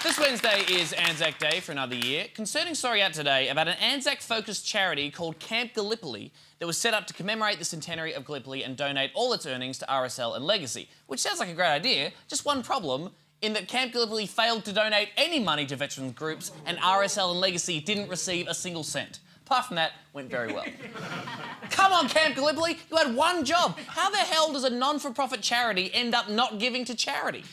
This Wednesday is ANZAC Day for another year. Concerning story out today about an ANZAC-focused charity called Camp Gallipoli that was set up to commemorate the centenary of Gallipoli and donate all its earnings to RSL and Legacy, which sounds like a great idea, just one problem in that Camp Gallipoli failed to donate any money to veterans groups and RSL and Legacy didn't receive a single cent. Apart from that, went very well. Come on, Camp Gallipoli, you had one job. How the hell does a non-for-profit charity end up not giving to charity?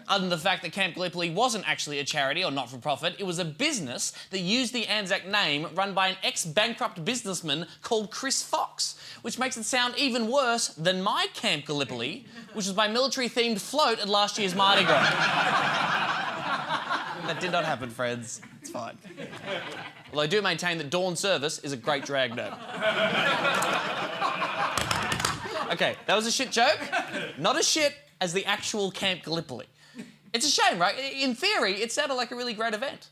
Other than the fact that Camp Gallipoli wasn't actually a charity or not-for-profit, it was a business that used the ANZAC name run by an ex-bankrupt businessman called Chris Fox, which makes it sound even worse than my Camp Gallipoli, which was my military-themed float at last year's Mardi Gras. That did not happen, friends. It's fine. Although I do maintain that Dawn Service is a great drag name. OK, that was a shit joke. Not as shit as the actual Camp Gallipoli. It's a shame, right? In theory, it sounded like a really great event.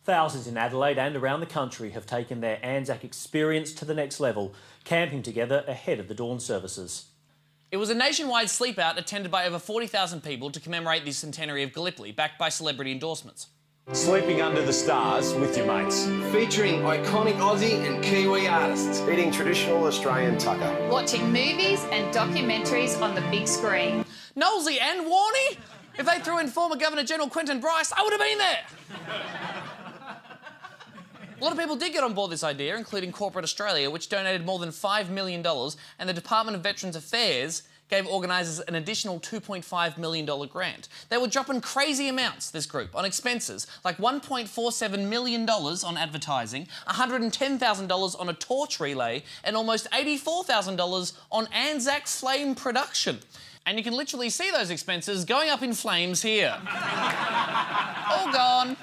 Thousands in Adelaide and around the country have taken their ANZAC experience to the next level, camping together ahead of the dawn services. It was a nationwide sleep-out attended by over 40,000 people to commemorate the centenary of Gallipoli, backed by celebrity endorsements. Sleeping under the stars with your mates. Featuring iconic Aussie and Kiwi artists. Eating traditional Australian tucker. Watching movies and documentaries on the big screen. Knowlesy and Warney? If they threw in former Governor-General Quentin Bryce, I would have been there. A lot of people did get on board this idea, including Corporate Australia, which donated more than $5 million, and the Department of Veterans Affairs gave organisers an additional $2.5 million grant. They were dropping crazy amounts, this group, on expenses, like $1.47 million on advertising, $110,000 on a torch relay, and almost $84,000 on ANZAC flame production. And you can literally see those expenses going up in flames here. All gone.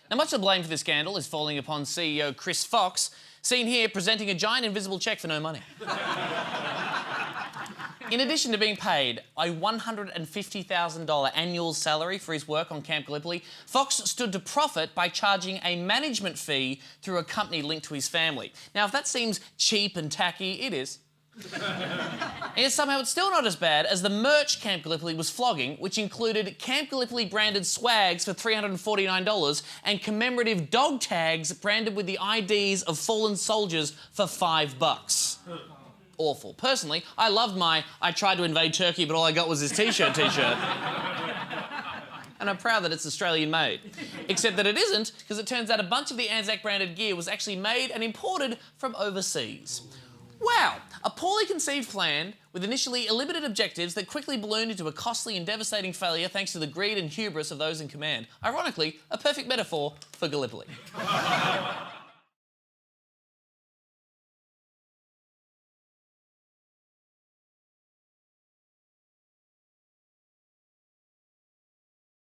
Now, much of the blame for this scandal is falling upon CEO Chris Fox, seen here presenting a giant invisible cheque for no money. In addition to being paid a $150,000 annual salary for his work on Camp Gallipoli, Fox stood to profit by charging a management fee through a company linked to his family. Now, if that seems cheap and tacky, it is. And yet somehow it's still not as bad as the merch Camp Gallipoli was flogging, which included Camp Gallipoli branded swags for $349 and commemorative dog tags branded with the IDs of fallen soldiers for $5. Awful. Personally, I loved my "I tried to invade Turkey but all I got was this t-shirt t-shirt. And I'm proud that it's Australian made. Except that it isn't, because it turns out a bunch of the ANZAC branded gear was actually made and imported from overseas. Wow, a poorly conceived plan with initially limited objectives that quickly ballooned into a costly and devastating failure thanks to the greed and hubris of those in command. Ironically, a perfect metaphor for Gallipoli.